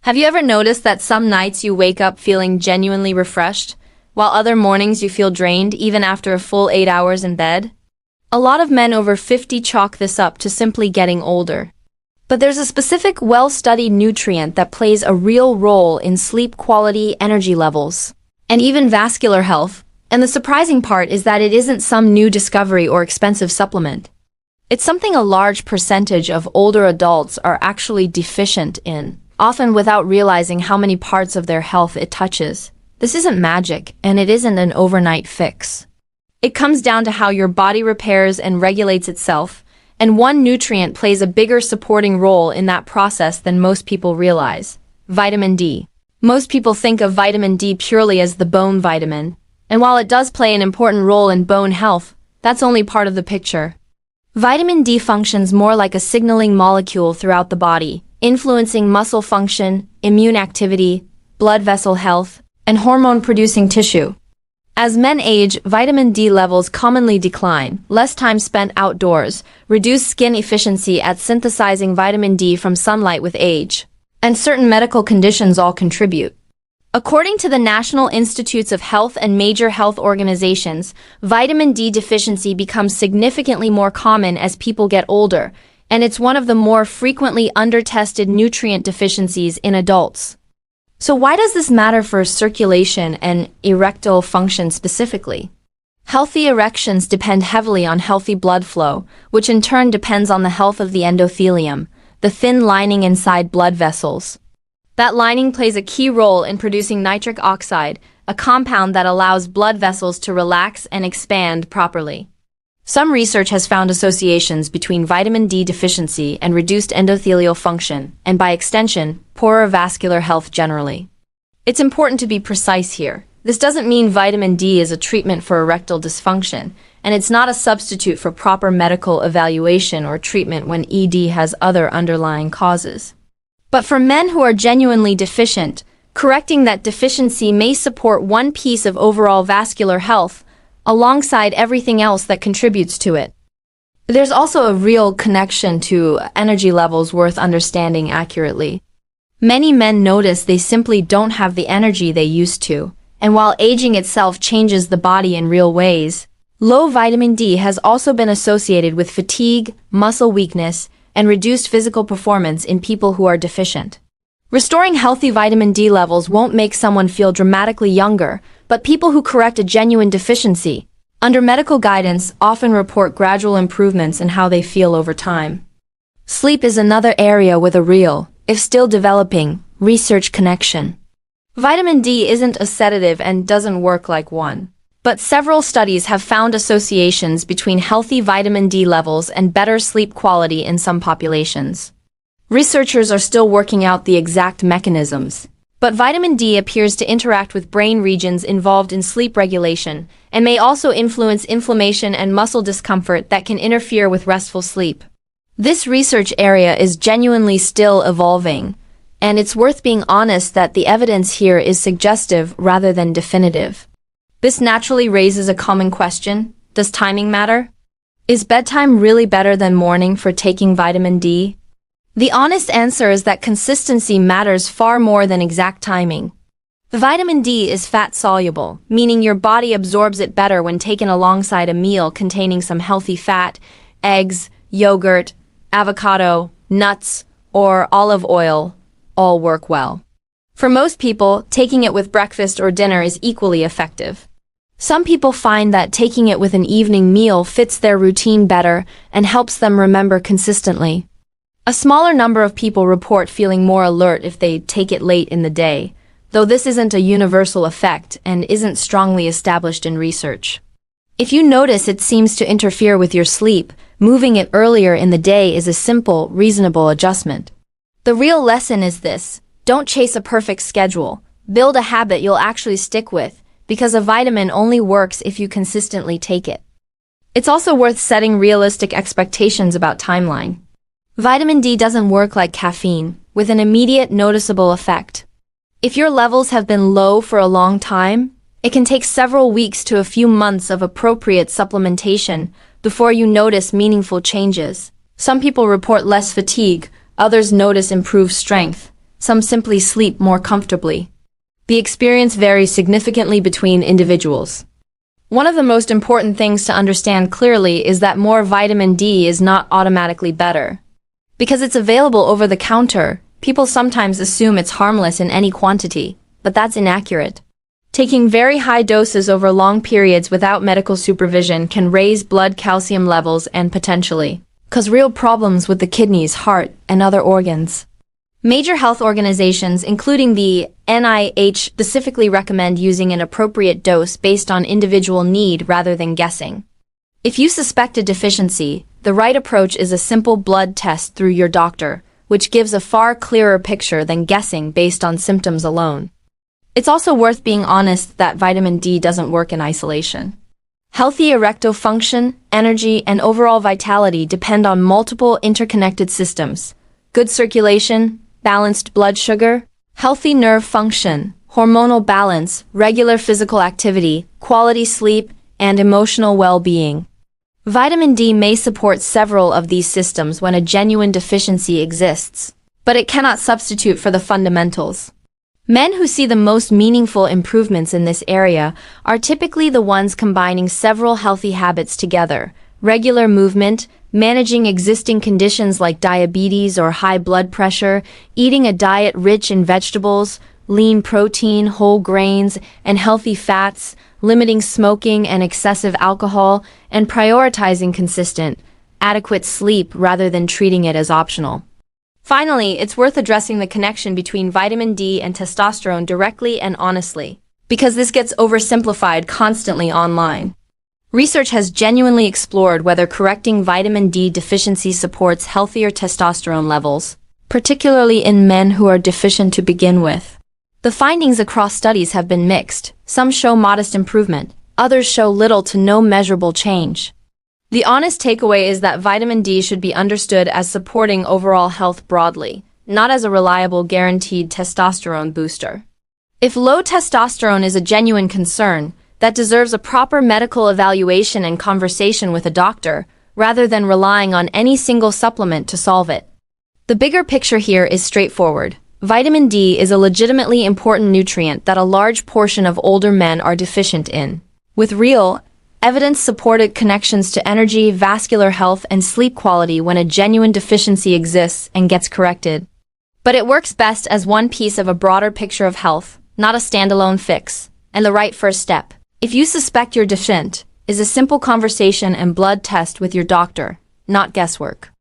Have you ever noticed that some nights you wake up feeling genuinely refreshed, while other mornings you feel drained even after a full 8 hours in bed? A lot of men over 50 chalk this up to simply getting older. But there's a specific well-studied nutrient that plays a real role in sleep quality, energy levels, and even vascular health. And the surprising part is that it isn't some new discovery or expensive supplement. It's something a large percentage of older adults are actually deficient in, often without realizing how many parts of their health it touches. This isn't magic, and it isn't an overnight fix. It comes down to how your body repairs and regulates itself, and one nutrient plays a bigger supporting role in that process than most people realize: vitamin D. Most people think of vitamin D purely as the bone vitamin, and while it does play an important role in bone health, that's only part of the picture. Vitamin D functions more like a signaling molecule throughout the body, influencing muscle function, immune activity, blood vessel health, and hormone-producing tissue. As men age, vitamin D levels commonly decline, less time spent outdoors, reduced skin efficiency at synthesizing vitamin D from sunlight with age, and certain medical conditions all contribute. According to the National Institutes of Health and major health organizations, vitamin D deficiency becomes significantly more common as people get older, and it's one of the more frequently under-tested nutrient deficiencies in adults. So why does this matter for circulation and erectile function specifically? Healthy erections depend heavily on healthy blood flow, which in turn depends on the health of the endothelium, the thin lining inside blood vessels. That lining plays a key role in producing nitric oxide, a compound that allows blood vessels to relax and expand properly. Some research has found associations between vitamin D deficiency and reduced endothelial function, and by extension, poorer vascular health generally. It's important to be precise here. This doesn't mean vitamin D is a treatment for erectile dysfunction, and it's not a substitute for proper medical evaluation or treatment when ED has other underlying causes. But for men who are genuinely deficient, correcting that deficiency may support one piece of overall vascular health, alongside everything else that contributes to it. There's also a real connection to energy levels worth understanding accurately. Many men notice they simply don't have the energy they used to, and while aging itself changes the body in real ways, low vitamin D has also been associated with fatigue, muscle weakness, and reduced physical performance in people who are deficient. Restoring healthy vitamin D levels won't make someone feel dramatically younger, but people who correct a genuine deficiency, under medical guidance, often report gradual improvements in how they feel over time. Sleep is another area with a real, if still developing, research connection. Vitamin D isn't a sedative and doesn't work like one. But several studies have found associations between healthy vitamin D levels and better sleep quality in some populations. Researchers are still working out the exact mechanisms, but vitamin D appears to interact with brain regions involved in sleep regulation and may also influence inflammation and muscle discomfort that can interfere with restful sleep. This research area is genuinely still evolving, and it's worth being honest that the evidence here is suggestive rather than definitive. This naturally raises a common question: does timing matter? Is bedtime really better than morning for taking vitamin D? The honest answer is that consistency matters far more than exact timing. Vitamin D is fat-soluble, meaning your body absorbs it better when taken alongside a meal containing some healthy fat, eggs, yogurt, avocado, nuts, or olive oil all work well. For most people, taking it with breakfast or dinner is equally effective. Some people find that taking it with an evening meal fits their routine better and helps them remember consistently. A smaller number of people report feeling more alert if they take it late in the day, though this isn't a universal effect and isn't strongly established in research. If you notice it seems to interfere with your sleep, moving it earlier in the day is a simple, reasonable adjustment. The real lesson is this: don't chase a perfect schedule. Build a habit you'll actually stick with, because a vitamin only works if you consistently take it. It's also worth setting realistic expectations about timeline. Vitamin D doesn't work like caffeine, with an immediate noticeable effect. If your levels have been low for a long time, it can take several weeks to a few months of appropriate supplementation before you notice meaningful changes. Some people report less fatigue, others notice improved strength. Some simply sleep more comfortably. The experience varies significantly between individuals. One of the most important things to understand clearly is that more vitamin D is not automatically better. Because it's available over the counter, people sometimes assume it's harmless in any quantity, but that's inaccurate. Taking very high doses over long periods without medical supervision can raise blood calcium levels and potentially cause real problems with the kidneys, heart, and other organs. Major health organizations, including the NIH, specifically recommend using an appropriate dose based on individual need rather than guessing. If you suspect a deficiency, the right approach is a simple blood test through your doctor, which gives a far clearer picture than guessing based on symptoms alone. It's also worth being honest that vitamin D doesn't work in isolation. Healthy erectile function, energy, and overall vitality depend on multiple interconnected systems: good circulation, balanced blood sugar, healthy nerve function, hormonal balance, regular physical activity, quality sleep, and emotional well-being. Vitamin D may support several of these systems when a genuine deficiency exists, but it cannot substitute for the fundamentals. Men who see the most meaningful improvements in this area are typically the ones combining several healthy habits together: regular movement, managing existing conditions like diabetes or high blood pressure, eating a diet rich in vegetables, lean protein, whole grains, and healthy fats, limiting smoking and excessive alcohol, and prioritizing consistent, adequate sleep rather than treating it as optional. Finally, it's worth addressing the connection between vitamin D and testosterone directly and honestly, because this gets oversimplified constantly online. Research has genuinely explored whether correcting vitamin D deficiency supports healthier testosterone levels, particularly in men who are deficient to begin with. The findings across studies have been mixed. Some show modest improvement, others show little to no measurable change. The honest takeaway is that vitamin D should be understood as supporting overall health broadly, not as a reliable guaranteed testosterone booster. If low testosterone is a genuine concern, that deserves a proper medical evaluation and conversation with a doctor, rather than relying on any single supplement to solve it. The bigger picture here is straightforward. Vitamin D is a legitimately important nutrient that a large portion of older men are deficient in. With real, evidence-supported connections to energy, vascular health, and sleep quality when a genuine deficiency exists and gets corrected. But it works best as one piece of a broader picture of health, not a standalone fix. And the right first step, if you suspect you're deficient, is a simple conversation and blood test with your doctor, not guesswork.